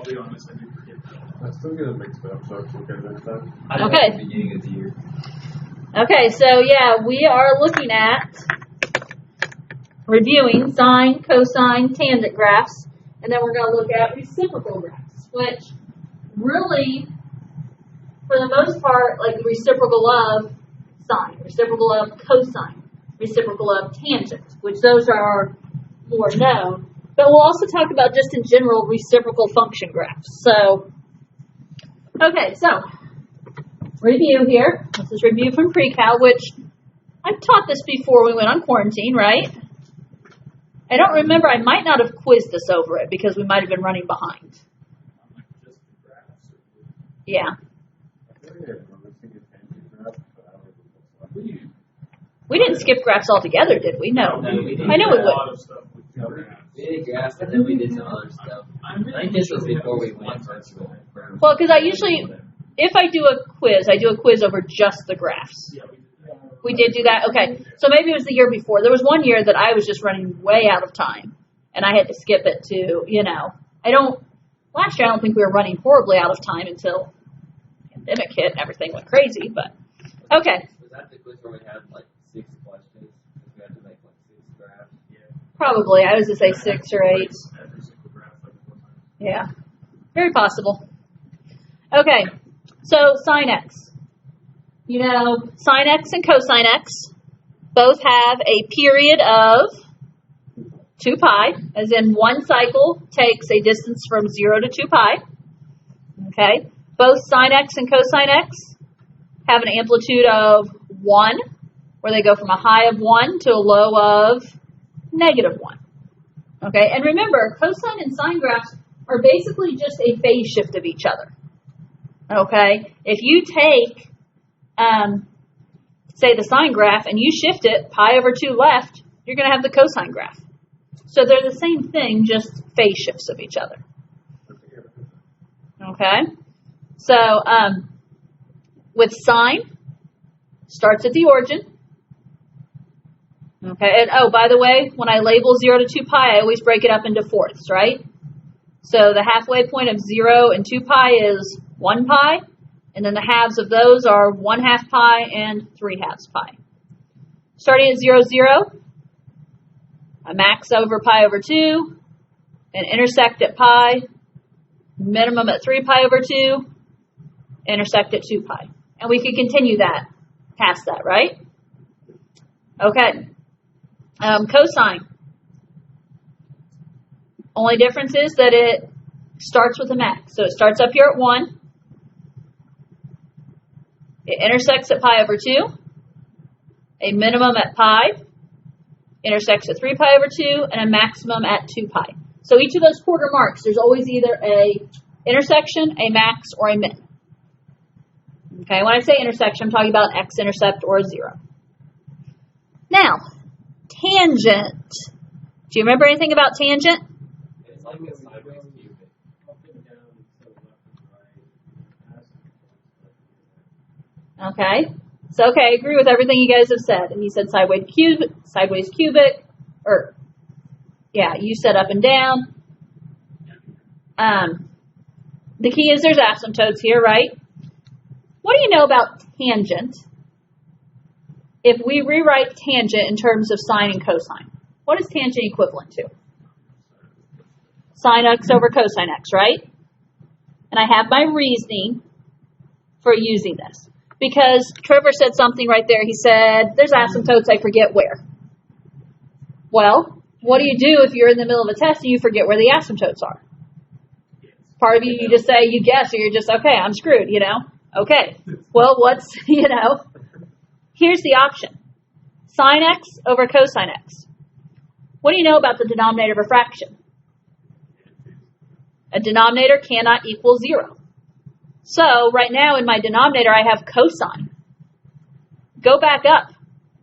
I'll be honest, I do forget that. I still get it mixed up, so it's okay next time. Okay. At the beginning of the year. Okay, so yeah, we are looking at reviewing sine, cosine, tangent graphs, and then we're going to look at reciprocal graphs, which really, for the most part, like the reciprocal of sine, reciprocal of cosine, reciprocal of tangent, which those are more known. But we'll also talk about just in general reciprocal function graphs. So, okay, so review here. This is review from pre-cal, which I've taught this before we went on quarantine, right? I don't remember. I might not have quizzed us over it because we might have been running behind. Yeah. We didn't skip graphs altogether, did we? No. I know we would. We did graphs, and then we did some other stuff. I think this was before we went virtual. Well, because I usually, if I do a quiz over just the graphs. We did do that? Okay. So maybe it was the year before. There was one year that I was just running way out of time, and I had to skip it to, last year I don't think we were running horribly out of time until the pandemic hit and everything went crazy, but, okay. Was that the quiz where we had, 6 questions? We had to make, 6 graphs? Yeah. Probably. I was to say 6 or 8. Yeah. Very possible. Okay. So, sine x. Sine x and cosine x both have a period of 2 pi, as in one cycle takes a distance from 0 to 2 pi. Okay. Both sine x and cosine x have an amplitude of 1, where they go from a high of 1 to a low of -1. Okay. And remember, cosine and sine graphs are basically just a phase shift of each other. Okay. If you take say the sine graph, and you shift it pi over 2 left, you're going to have the cosine graph. So they're the same thing, just phase shifts of each other. Okay? So with sine, starts at the origin. Okay? And oh, by the way, when I label 0 to 2 pi, I always break it up into fourths, right? So the halfway point of 0 and 2 pi is 1 pi. And then the halves of those are 1/2 pi and 3/2 pi. Starting at 0, 0, a max over pi over 2, and intersect at pi, minimum at 3 pi over 2, intersect at 2 pi. And we could continue that, past that, right? Okay. Cosine. Only difference is that it starts with a max. So it starts up here at 1. It intersects at pi over 2, a minimum at pi, intersects at 3 pi over 2, and a maximum at 2 pi. So each of those quarter marks, there's always either a intersection, a max, or a min. Okay, when I say intersection, I'm talking about x-intercept or a 0. Now, tangent. Do you remember anything about tangent? It's like a sideways cubic. Okay. So, okay, I agree with everything you guys have said. And you said sideways cubic, or, yeah, you said up and down. The key is there's asymptotes here, right? What do you know about tangent? If we rewrite tangent in terms of sine and cosine, what is tangent equivalent to? Sine x over cosine x, right? And I have my reasoning for using this. Because Trevor said something right there. He said, there's asymptotes, I forget where. Well, what do you do if you're in the middle of a test and you forget where the asymptotes are? Part of you just say, you guess, or you're just, okay, I'm screwed, Okay. Well, here's the option. Sine x over cosine x. What do you know about the denominator of a fraction? A denominator cannot equal 0. So, right now in my denominator, I have cosine. Go back up.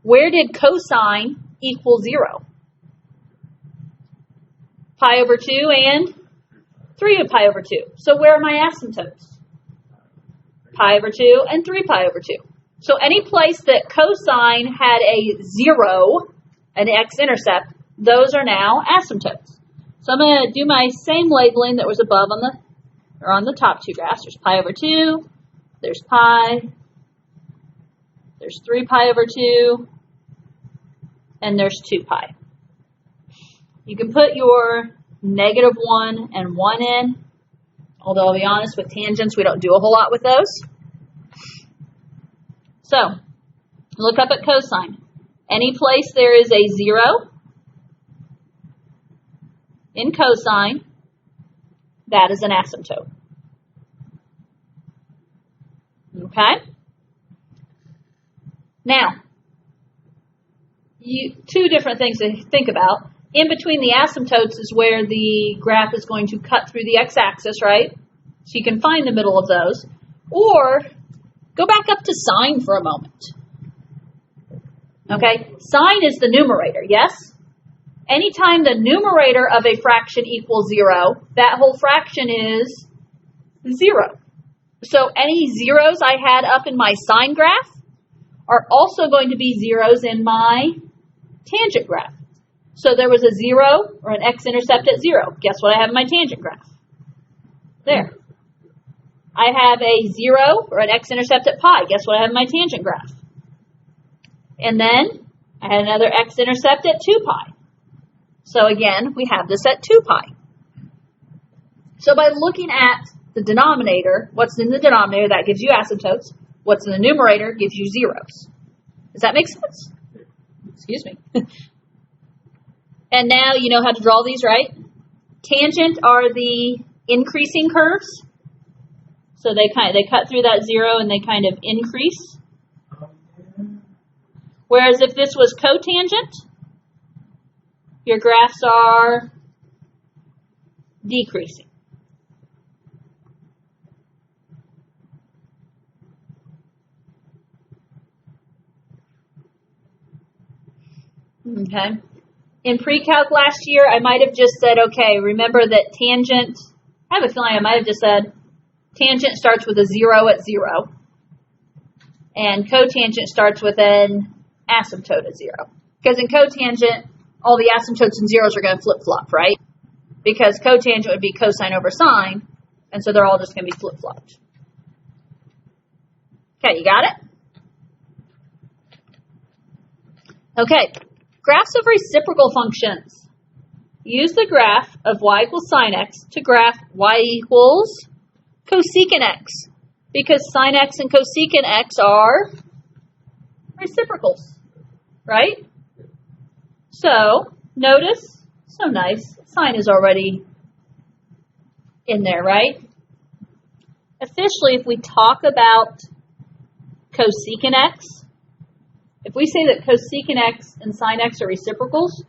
Where did cosine equal 0? Pi over 2 and 3 pi over 2. So, where are my asymptotes? Pi over 2 and 3 pi over 2. So, any place that cosine had a 0, an x-intercept, those are now asymptotes. So, I'm going to do my same labeling that was above on the or on the top two graphs. There's pi over 2, there's pi, there's 3 pi over 2, and there's 2 pi. You can put your -1 and 1 in, although I'll be honest, with tangents, we don't do a whole lot with those. So, look up at cosine. Any place there is a 0 in cosine, that is an asymptote. Okay? Now, two different things to think about. In between the asymptotes is where the graph is going to cut through the x-axis, right? So you can find the middle of those. Or, go back up to sine for a moment. Okay? Sine is the numerator, yes? Anytime the numerator of a fraction equals 0, that whole fraction is 0. So any zeros I had up in my sine graph are also going to be zeros in my tangent graph. So there was a 0 or an x-intercept at 0. Guess what I have in my tangent graph? There. I have a 0 or an x-intercept at pi. Guess what I have in my tangent graph? And then I had another x-intercept at 2 pi. So again, we have this at 2 pi. So by looking at the denominator, what's in the denominator, that gives you asymptotes. What's in the numerator gives you zeros. Does that make sense? Excuse me. And now you know how to draw these, right? Tangent are the increasing curves. So they cut through that 0 and they kind of increase. Whereas if this was cotangent, your graphs are decreasing. Okay. In pre-calc last year, I might have just said, okay, remember that tangent, I have a feeling I might have just said, tangent starts with a 0 at 0. And cotangent starts with an asymptote at 0. Because in cotangent, all the asymptotes and zeros are going to flip-flop, right? Because cotangent would be cosine over sine, and so they're all just going to be flip-flopped. Okay, you got it? Okay, graphs of reciprocal functions. Use the graph of y equals sine x to graph y equals cosecant x, because sine x and cosecant x are reciprocals, right? So, notice, so nice, sine is already in there, right? Officially, if we talk about cosecant x, if we say that cosecant x and sine x are reciprocals,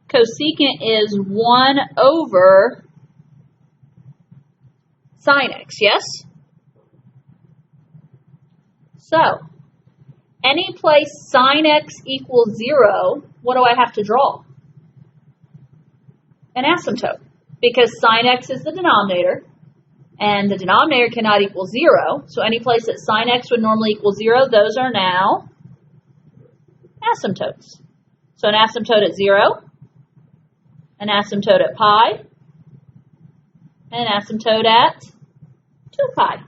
cosecant is 1 over sine x, yes? So, any place sine x equals 0, what do I have to draw? An asymptote. Because sine x is the denominator, and the denominator cannot equal 0, so any place that sine x would normally equal 0, those are now asymptotes. So an asymptote at 0, an asymptote at pi, and an asymptote at 2 pi.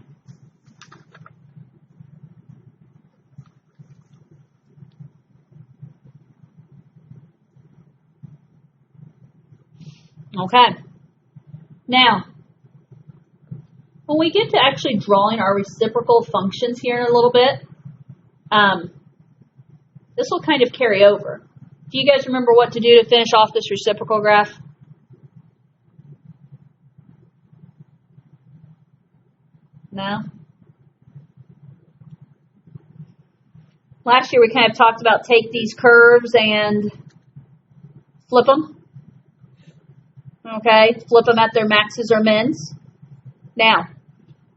Okay. Now, when we get to actually drawing our reciprocal functions here in a little bit, this will kind of carry over. Do you guys remember what to do to finish off this reciprocal graph? No? Last year we kind of talked about take these curves and flip them. Okay, flip them at their maxes or mins. Now,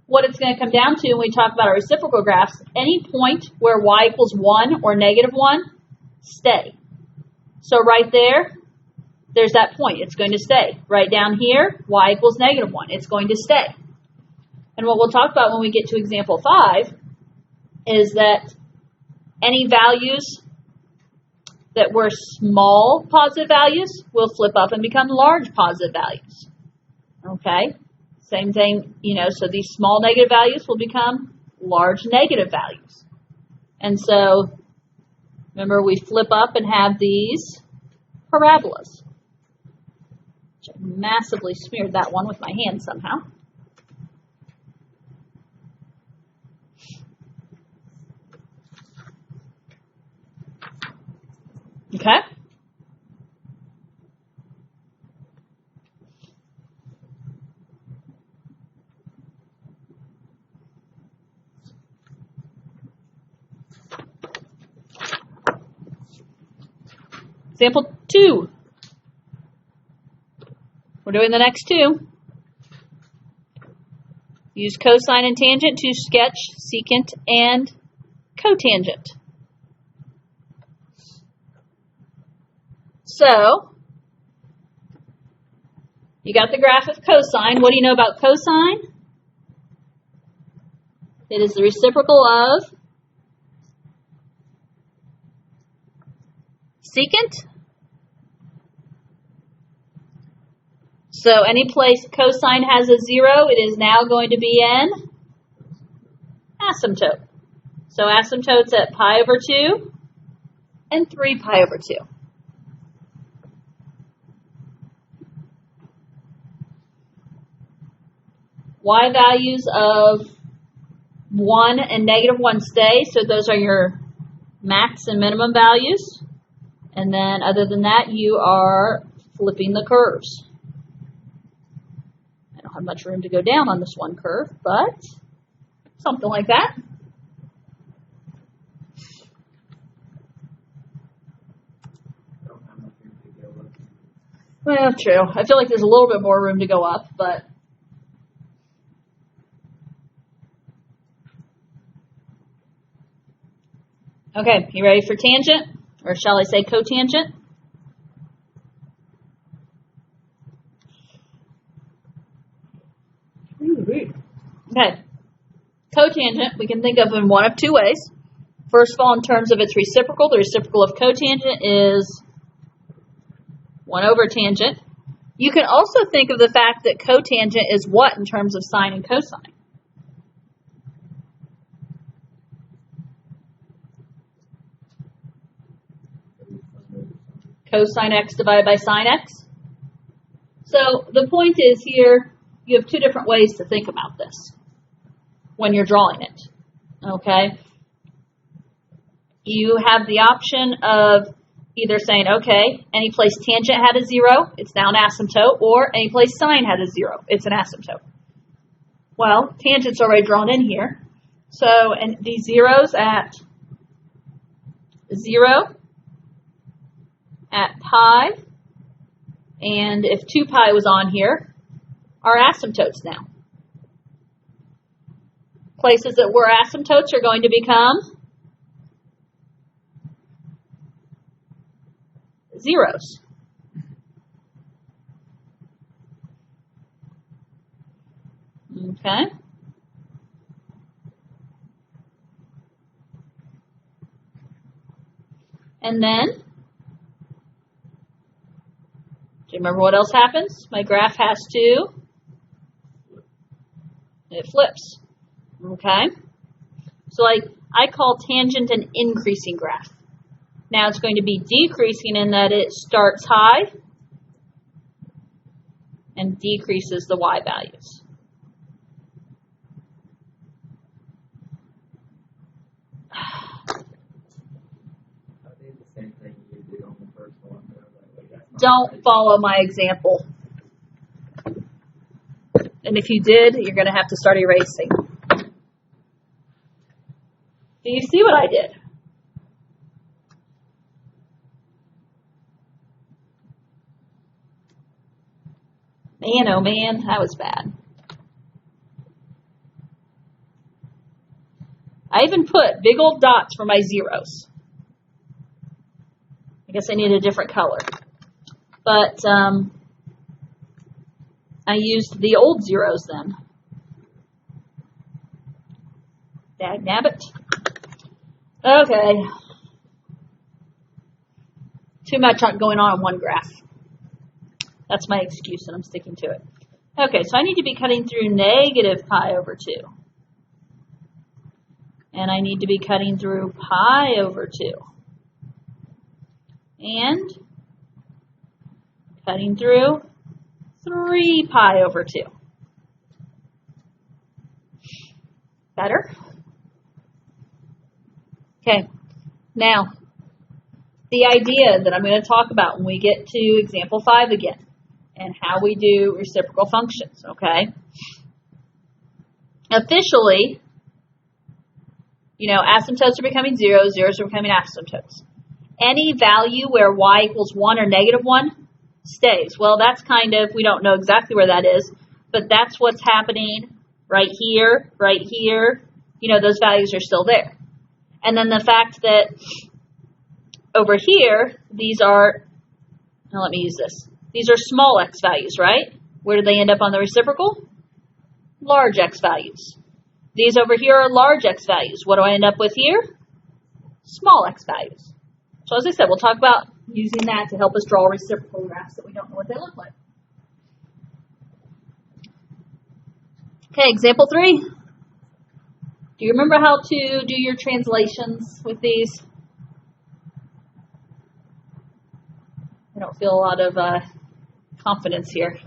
what it's going to come down to when we talk about our reciprocal graphs, any point where y equals 1 or -1, stay. So right there, there's that point. It's going to stay. Right down here, y equals -1. It's going to stay. And what we'll talk about when we get to example 5 is that any values that were small positive values will flip up and become large positive values. Okay? Same thing, so these small negative values will become large negative values. And so, remember, we flip up and have these parabolas. I massively smeared that one with my hand somehow. Okay? Example 2. We're doing the next two. Use cosine and tangent to sketch secant and cotangent. So, you got the graph of cosine. What do you know about cosine? It is the reciprocal of secant. So any place cosine has a 0, it is now going to be an asymptote. So asymptotes at pi over 2 and 3 pi over 2. Y values of 1 and -1 stay, so those are your max and minimum values. And then other than that, you are flipping the curves. I don't have much room to go down on this one curve, but something like that. Well, true. I feel like there's a little bit more room to go up, but okay, you ready for tangent? Or shall I say cotangent? Okay. Cotangent, we can think of in one of two ways. First of all, in terms of its reciprocal, the reciprocal of cotangent is 1 over tangent. You can also think of the fact that cotangent is what in terms of sine and cosine? Cosine x divided by sine x. So the point is here, you have two different ways to think about this when you're drawing it. Okay? You have the option of either saying, okay, any place tangent had a 0, it's now an asymptote, or any place sine had a 0, it's an asymptote. Well, tangent's already drawn in here. So, and these zeros at 0, at pi, and if 2 pi was on here, are asymptotes now. Places that were asymptotes are going to become zeros. Okay. And then, do you remember what else happens? My graph has to, it flips. Okay? So like, I call tangent an increasing graph. Now it's going to be decreasing in that it starts high and decreases the y values. Don't follow my example. And if you did, you're going to have to start erasing. Do you see what I did? Man, oh man, that was bad. I even put big old dots for my zeros. I guess I need a different color. But I used the old zeros then. Dagnabbit. Okay. Too much going on one graph. That's my excuse, and I'm sticking to it. Okay, so I need to be cutting through negative pi over 2. And I need to be cutting through pi over 2. And cutting through 3 pi over 2. Better? Okay, now the idea that I'm going to talk about when we get to example 5 again and how we do reciprocal functions, okay? Officially, you know, asymptotes are becoming zeros, zeros are becoming asymptotes. Any value where y equals 1 or negative 1 stays. Well, that's kind of, we don't know exactly where that is, but that's what's happening right here, you know, those values are still there. And then the fact that over here, these are, now let me use this. These are small x values, right? Where do they end up on the reciprocal? Large x values. These over here are large x values. What do I end up with here? Small x values. So as I said, we'll talk about using that to help us draw reciprocal graphs that we don't know what they look like. Okay, example 3. Do you remember how to do your translations with these? I don't feel a lot of confidence here.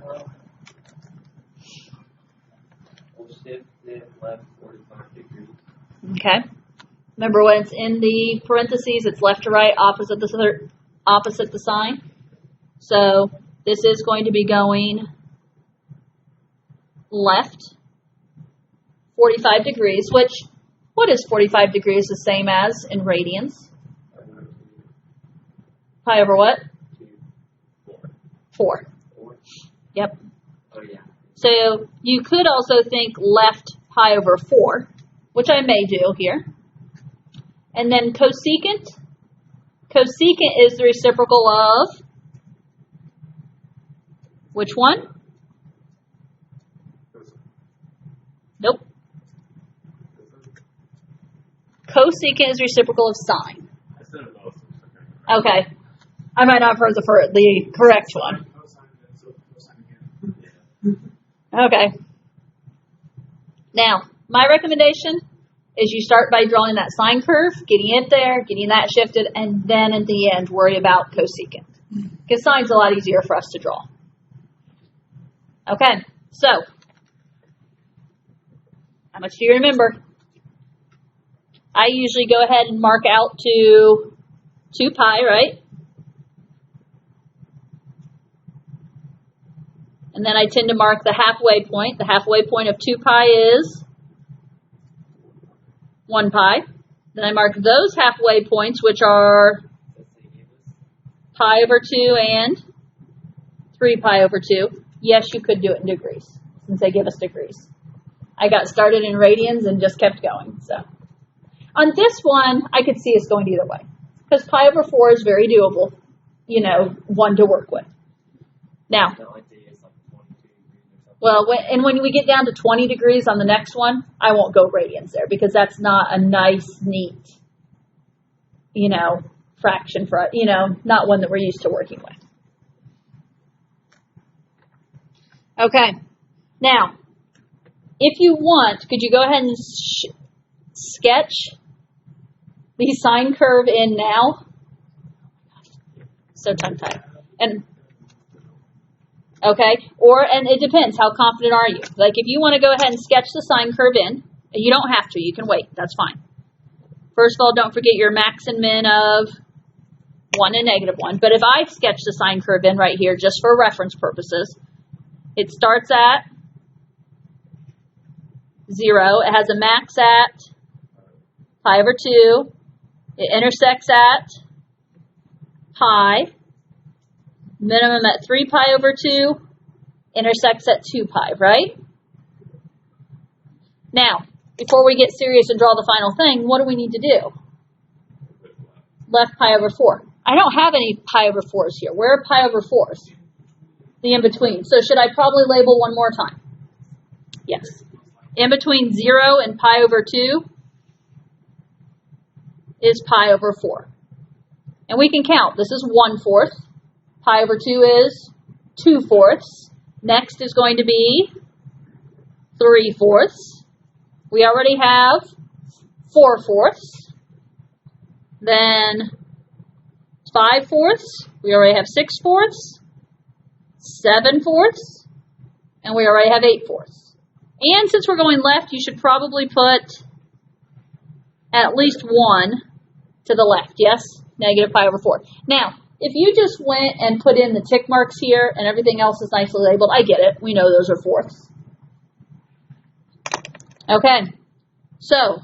We'll shift it left 45 degrees. Okay. Remember when it's in the parentheses, it's left to right, opposite the sign. So this is going to be going left 45 degrees, which, what is 45 degrees the same as in radians? Pi over what? 4. Yep. Oh, yeah. So you could also think left pi over 4, which I may do here. And then cosecant. Cosecant is the reciprocal of which one? Nope. Cosecant is reciprocal of sine. I said it both. Okay. I might not have heard the correct one. Okay. Now, my recommendation is you start by drawing that sine curve, getting it there, getting that shifted, and then at the end worry about cosecant. Because sine's a lot easier for us to draw. Okay, so how much do you remember? I usually go ahead and mark out to 2 pi, right? And then I tend to mark the halfway point. The halfway point of 2 pi is 1 pi. Then I mark those halfway points, which are pi over 2 and 3 pi over 2. Yes, you could do it in degrees, since they give us degrees. I got started in radians and just kept going. So on this one, I could see us going either way. Because pi over 4 is very doable, you know, one to work with. Now, well, when we get down to 20 degrees on the next one, I won't go radians there because that's not a nice, neat, you know, fraction for, you know, not one that we're used to working with. Okay. Now, if you want, could you go ahead and sketch the sine curve in now? So tongue-tied. And okay, and it depends. How confident are you? Like, if you want to go ahead and sketch the sine curve in, and you don't have to. You can wait. That's fine. First of all, don't forget your max and min of 1 and negative 1. But if I sketch the sine curve in right here, just for reference purposes, it starts at 0. It has a max at pi over 2. It intersects at pi. Minimum at 3 pi over 2, intersects at 2 pi, right? Now, before we get serious and draw the final thing, what do we need to do? Left pi over 4. I don't have any pi over 4s here. Where are pi over 4s? The in-between. So should I probably label one more time? Yes. In between 0 and pi over 2 is pi over 4. And we can count. This is 1/4. Pi over 2 is 2/4. Next is going to be 3/4. We already have 4/4. Then 5/4. We already have 6/4. 7/4. And we already have 8/4. And since we're going left, you should probably put at least 1 to the left. Yes? Negative pi over 4. Now, if you just went and put in the tick marks here and everything else is nicely labeled, I get it. We know those are fourths. Okay. So,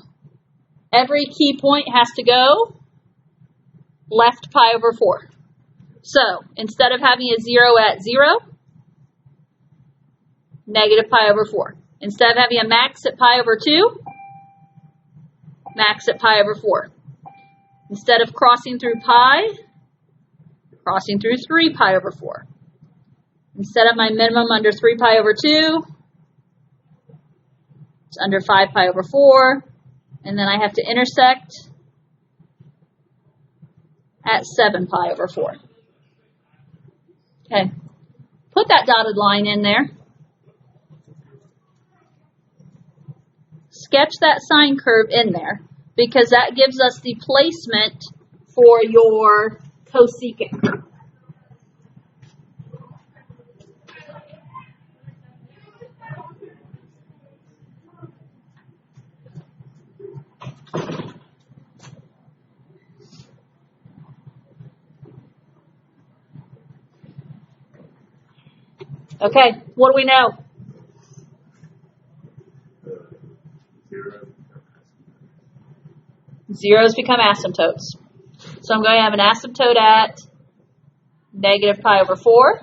every key point has to go left pi over 4. So, instead of having a 0 at 0, negative pi over 4. Instead of having a max at pi over 2, max at pi over 4. Instead of crossing through pi, crossing through 3 pi over 4. Instead of my minimum under 3 pi over 2, it's under 5 pi over 4. And then I have to intersect at 7 pi over 4. Okay. Put that dotted line in there. Sketch that sine curve in there because that gives us the placement for your cosecant curve. Okay, what do we know? Zeros become asymptotes. So I'm going to have an asymptote at negative pi over 4,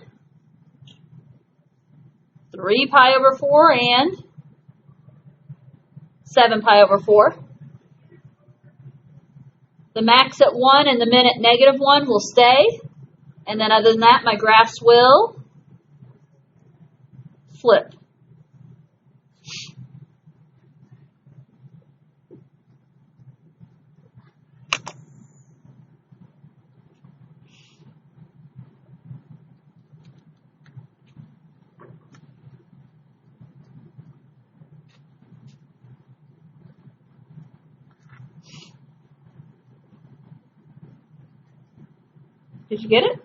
3 pi over 4, and 7 pi over 4. The max at 1 and the min at negative 1 will stay. And then other than that, my graphs will flip. Did you get it?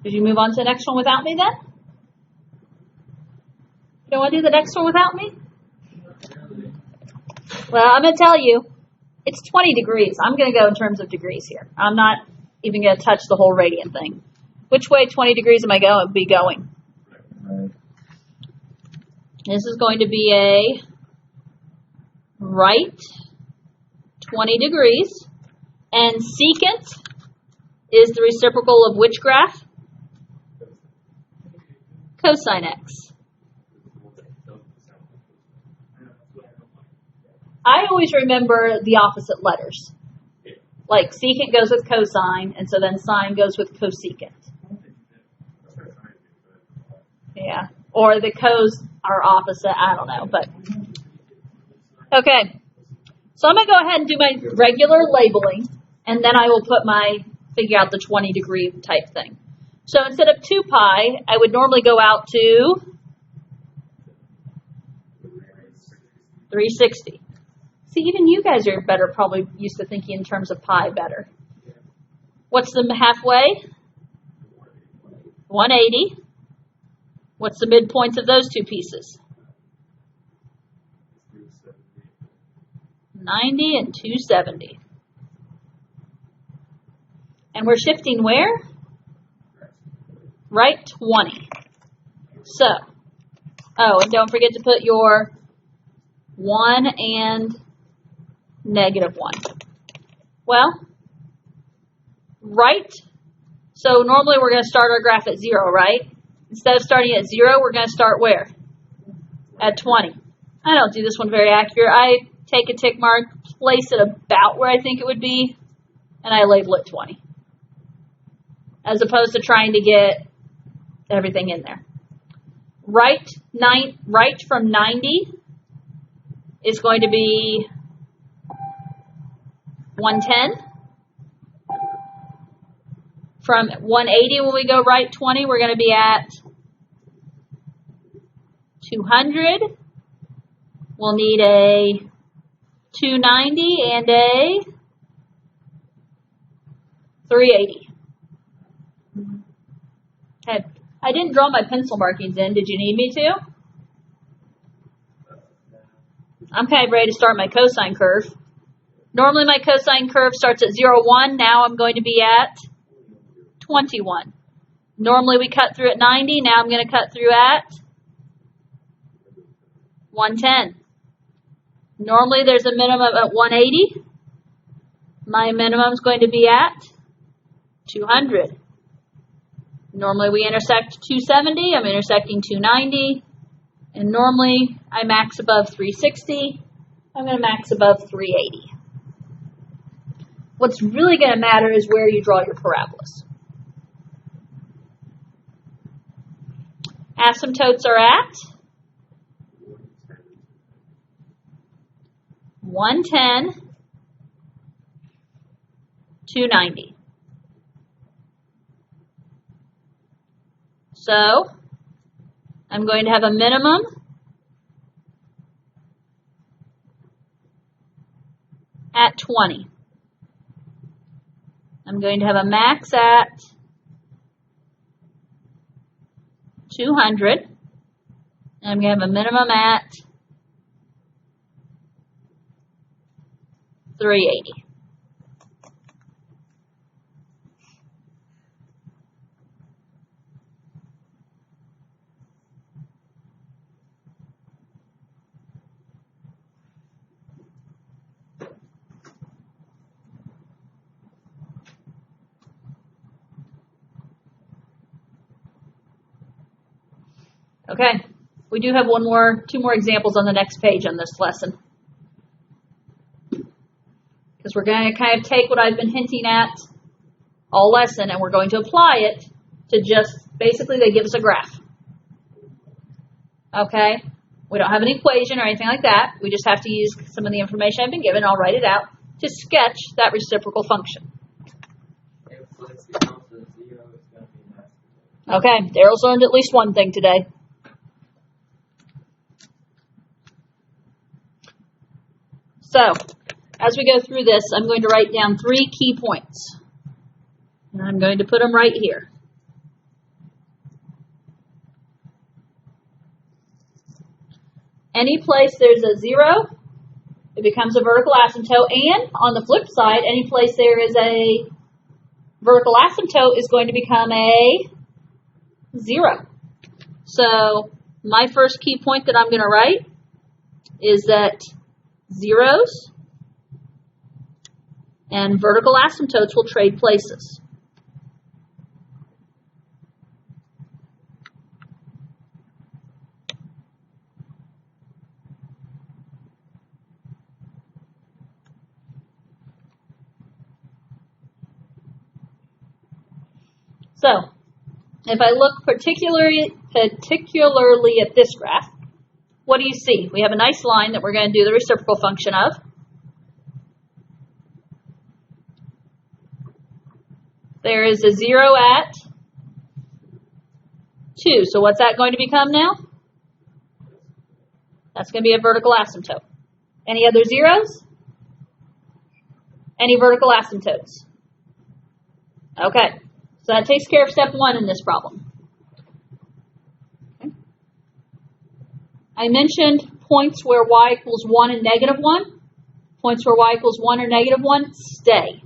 Did you move on to the next one without me then? You don't want to do the next one without me? Well, I'm going to tell you, it's 20 degrees. I'm going to go in terms of degrees here. I'm not even going to touch the whole radian thing. Which way 20 degrees am I going to be going? This is going to be a right 20 degrees. And secant is the reciprocal of which graph? Cosine x. I always remember the opposite letters. Like secant goes with cosine, and so then sine goes with cosecant. Yeah. Or the cos are opposite, I don't know. But okay. So I'm going to go ahead and do my regular labeling, and then I will figure out the 20 degree type thing. So instead of 2 pi, I would normally go out to 360. See, even you guys are probably used to thinking in terms of pi better. What's the halfway? 180. What's the midpoints of those two pieces? 90 and 270. And we're shifting where? Right 20. So, and don't forget to put your 1 and negative 1. Well, right. So normally we're going to start our graph at 0, right? Instead of starting at 0, we're going to start where? At 20. I don't do this one very accurate. I take a tick mark, place it about where I think it would be, and I label it 20. As opposed to trying to get everything in there. Right from 90 is going to be 110. From 180, when we go right 20, we're going to be at 200. We'll need a 290 and a 380. Okay. I didn't draw my pencil markings in. Did you need me to? I'm kind of ready to start my cosine curve. Normally my cosine curve starts at 0, 1. Now I'm going to be at 21. Normally we cut through at 90. Now I'm going to cut through at 110. Normally there's a minimum at 180. My minimum is going to be at 200. Normally we intersect 270. I'm intersecting 290. And normally I max above 360. I'm going to max above 380. What's really going to matter is where you draw your parabolas. Asymptotes are at 110, 290. So I'm going to have a minimum at 20. I'm going to have a max at 200. And I'm going to have a minimum at 380. Okay, we do have two more examples on the next page on this lesson. Because we're going to kind of take what I've been hinting at all lesson and we're going to apply it to just, basically they give us a graph. Okay, we don't have an equation or anything like that. We just have to use some of the information I've been given. I'll write it out to sketch that reciprocal function. Okay, Daryl's learned at least one thing today. So, as we go through this, I'm going to write down 3 key points. And I'm going to put them right here. Any place there's a 0, it becomes a vertical asymptote. And on the flip side, any place there is a vertical asymptote is going to become a 0. So, my first key point that I'm going to write is that zeros and vertical asymptotes will trade places. So, if I look particularly at this graph, what do you see? We have a nice line that we're going to do the reciprocal function of. There is a 0 at 2. So what's that going to become now? That's going to be a vertical asymptote. Any other zeros? Any vertical asymptotes? Okay. So that takes care of step 1 in this problem. I mentioned points where y equals 1 and negative 1. Points where y equals 1 or negative 1 stay.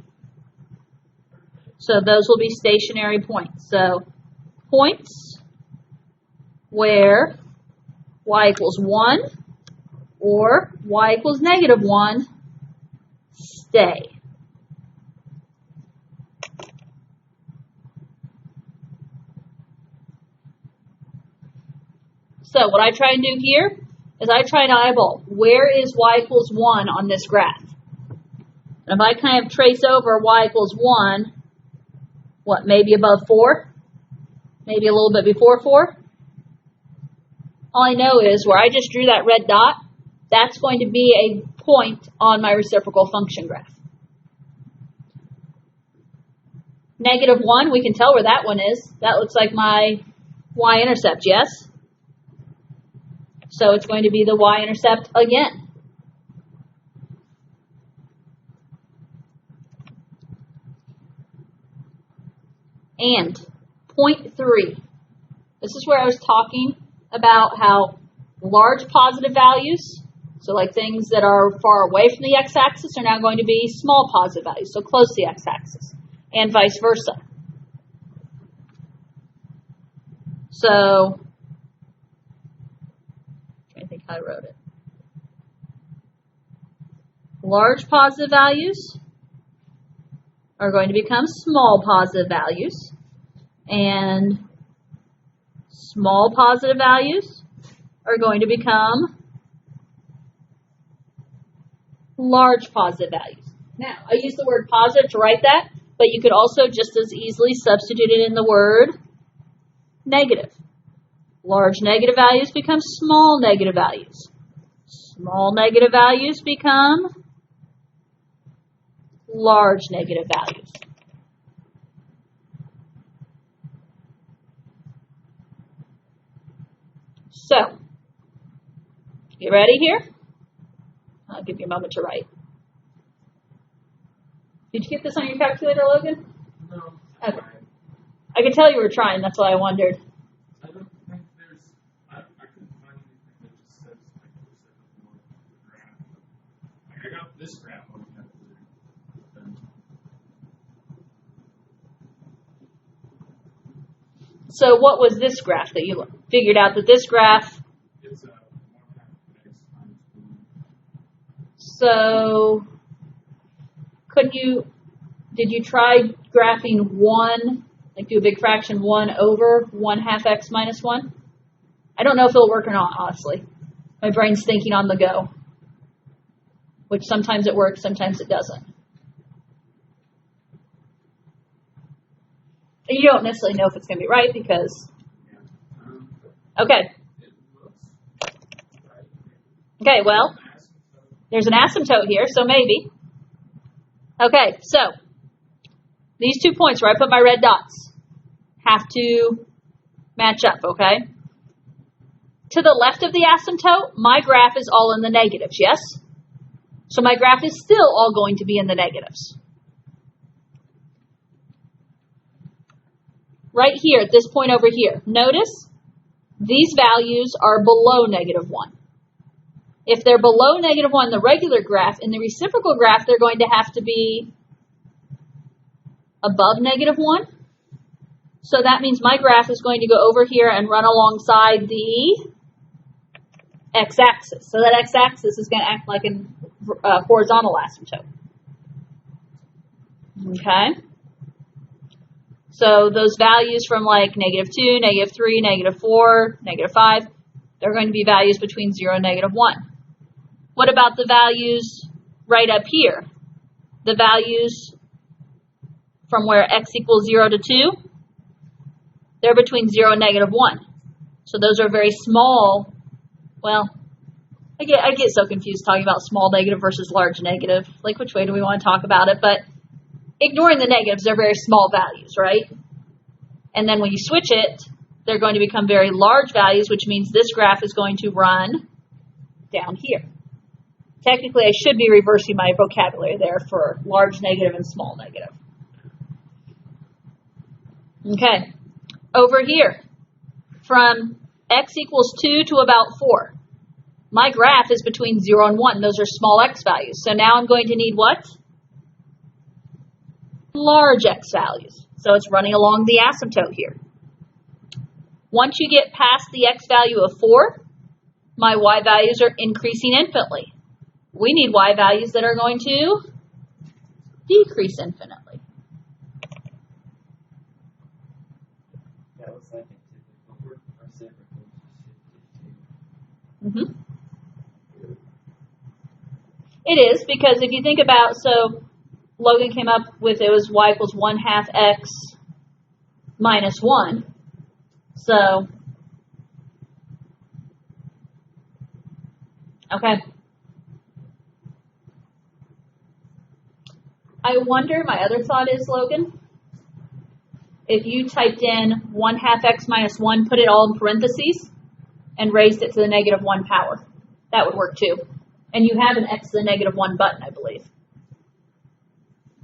So those will be stationary points. So points where y equals 1 or y equals negative 1 stay. So what I try and do here is I try to eyeball where is y equals 1 on this graph. And if I kind of trace over y equals 1, what, maybe above 4? Maybe a little bit before 4? All I know is where I just drew that red dot, that's going to be a point on my reciprocal function graph. Negative 1, we can tell where that one is. That looks like my y-intercept, yes? So it's going to be the y-intercept again. And point 3. This is where I was talking about how large positive values, so like things that are far away from the x-axis, are now going to be small positive values, so close to the x-axis, and vice versa. So, I'm trying to think how I wrote it. Large positive values are going to become small positive values, and small positive values are going to become large positive values. Now, I use the word positive to write that, but you could also just as easily substitute it in the word negative. Large negative values become small negative values. Small negative values become large negative values. So, you ready here? I'll give you a moment to write. Did you get this on your calculator, Logan? No. Okay. I could tell you were trying, that's why I wondered. I don't think there's, I couldn't find anything that just says like the graph. Like I got this graph on the calculator. So what was this graph that you figured out that this graph? It's 1/2 x minus 1. So did you try graphing 1, like do a big fraction 1 over 1/2 x minus 1? I don't know if it'll work or not, honestly. My brain's thinking on the go, which sometimes it works, sometimes it doesn't. And you don't necessarily know if it's going to be right because, okay. Okay, well, there's an asymptote here, so maybe. Okay, so these 2 points where I put my red dots have to match up, okay? To the left of the asymptote, my graph is all in the negatives, yes? So my graph is still all going to be in the negatives. Right here, at this point over here, notice these values are below -1. If they're below -1 in the regular graph, in the reciprocal graph, they're going to have to be above -1. So that means my graph is going to go over here and run alongside the x-axis. So that x-axis is going to act like a horizontal asymptote. Okay? So those values from like -2, -3, -4, -5, they're going to be values between 0 and -1. What about the values right up here? The values from where x equals 0 to 2, they're between 0 and -1. So those are very small. Well, I get so confused talking about small negative versus large negative. Like, which way do we want to talk about it? But ignoring the negatives, they're very small values, right? And then when you switch it, they're going to become very large values, which means this graph is going to run down here. Technically, I should be reversing my vocabulary there for large negative and small negative. Okay, over here, from x equals 2 to about 4, my graph is between 0 and 1. Those are small x values. So now I'm going to need what? Large x values. So it's running along the asymptote here. Once you get past the x value of 4, my y values are increasing infinitely. We need y values that are going to decrease infinitely. That was like a typical reciprocal. It is, because if you think about, so Logan came up with it was y equals 1/2 x minus 1. So, okay. I wonder, my other thought is, Logan, if you typed in 1/2 x minus 1, put it all in parentheses, and raised it to the negative 1 power. That would work too. And you have an x to the negative 1 button, I believe,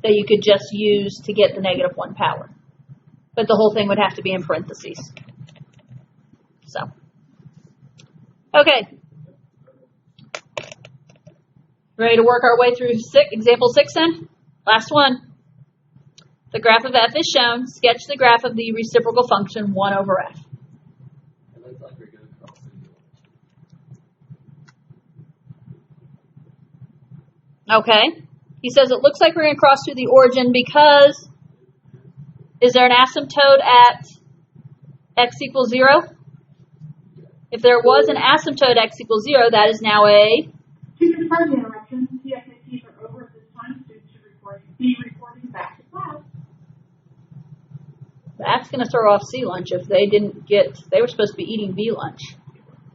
that you could just use to get the negative 1 power. But the whole thing would have to be in parentheses. So, okay. Ready to work our way through example 6 then? Last one. The graph of f is shown. Sketch the graph of the reciprocal function 1 over f. It looks like we're going to cross the Okay. He says it looks like we're going to cross through the origin because is there an asymptote at x equals 0? If there was an asymptote at x equals 0, that is now a... To confirm the interruption, TSATs are over at this time. Students should be reporting back to class. That's going to throw off C lunch if they didn't get... They were supposed to be eating B lunch.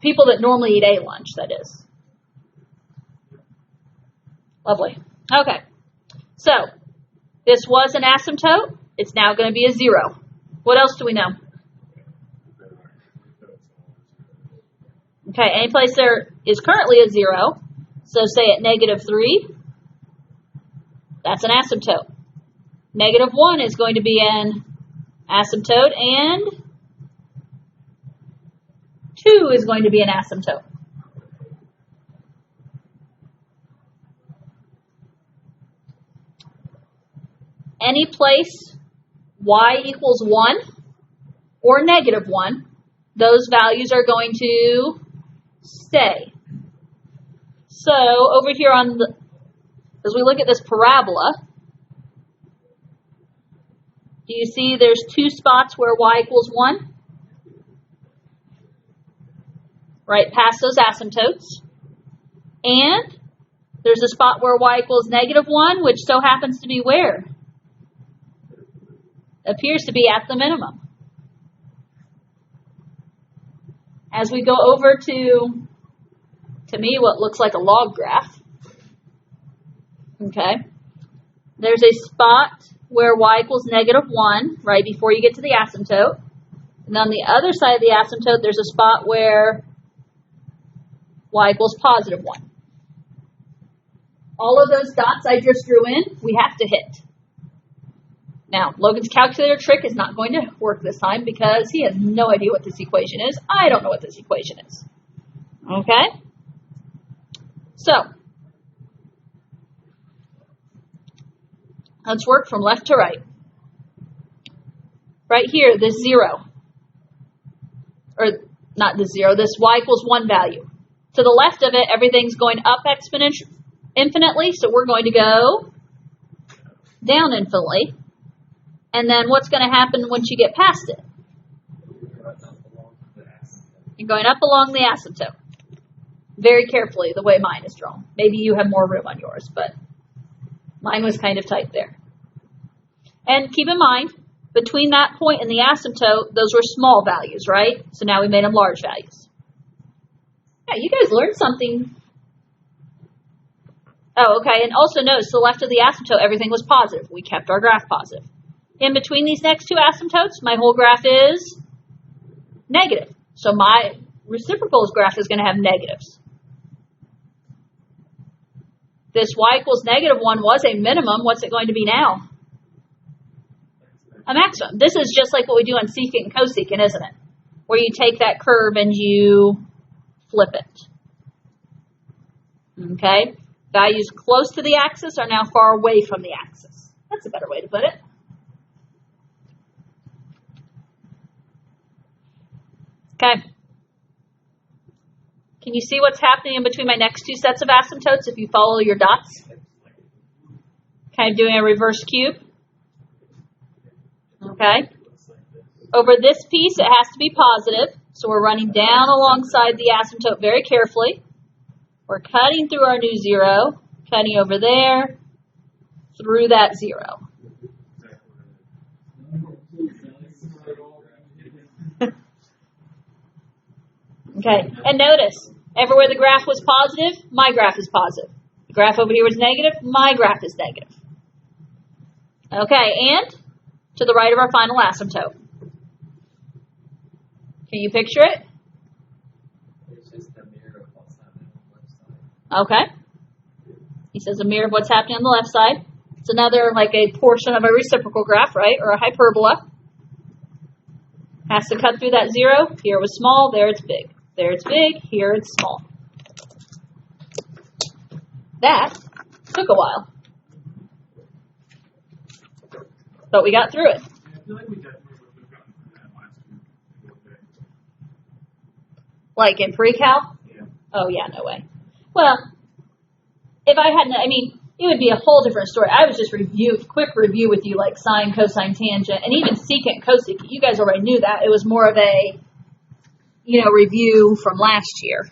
People that normally eat A lunch, that is. Lovely. Okay. So, this was an asymptote. It's now going to be a 0. What else do we know? Okay, any place there is currently a 0, so say at negative 3, that's an asymptote. Negative 1 is going to be an asymptote, and 2 is going to be an asymptote. Any place y equals 1 or negative 1, those values are going to stay. So over here on the, as we look at this parabola, do you see there's 2 spots where y equals 1? Right past those asymptotes. And there's a spot where y equals negative 1, which so happens to be where? Appears to be at the minimum. As we go over to me, what looks like a log graph. Okay. There's a spot where y equals negative 1, right before you get to the asymptote. And on the other side of the asymptote, there's a spot where y equals positive 1. All of those dots I just drew in, we have to hit. Now, Logan's calculator trick is not going to work this time because he has no idea what this equation is. I don't know what this equation is. Okay? So, let's work from left to right. Right here, this 0. Or, not this 0, this y equals 1 value. To the left of it, everything's going up infinitely, so we're going to go down infinitely. And then what's going to happen once you get past it? You're going up along the asymptote. Very carefully, the way mine is drawn. Maybe you have more room on yours, but mine was kind of tight there. And keep in mind, between that point and the asymptote, those were small values, right? So now we made them large values. Yeah, you guys learned something. Oh, okay. And also notice, to the left of the asymptote, everything was positive. We kept our graph positive. In between these next 2 asymptotes, my whole graph is negative. So my reciprocal's graph is going to have negatives. This y equals negative 1 was a minimum. What's it going to be now? A maximum. This is just like what we do on secant and cosecant, isn't it? Where you take that curve and you flip it. Okay? Values close to the axis are now far away from the axis. That's a better way to put it. Okay. Can you see what's happening in between my next 2 sets of asymptotes if you follow your dots? Kind of doing a reverse cube. Okay. Over this piece, it has to be positive. So we're running down alongside the asymptote very carefully. We're cutting through our new 0, cutting over there, through that 0. Okay, and notice, everywhere the graph was positive, my graph is positive. The graph over here was negative, my graph is negative. Okay, and to the right of our final asymptote. Can you picture it? Okay. He says a mirror of what's happening on the left side. It's another, like a portion of a reciprocal graph, right? Or a hyperbola. Has to cut through that zero. Here it was small, there it's big. There it's big, here it's small. That took a while. But we got through it. Yeah, I feel like we definitely would have gotten through that last week. A little bit. Like in pre-cal? Yeah. Oh, yeah, no way. Well, if I hadn't, I mean, it would be a whole different story. I was just quick review with you, like sine, cosine, tangent, and even secant, cosecant. You guys already knew that. It was more of a, review from last year.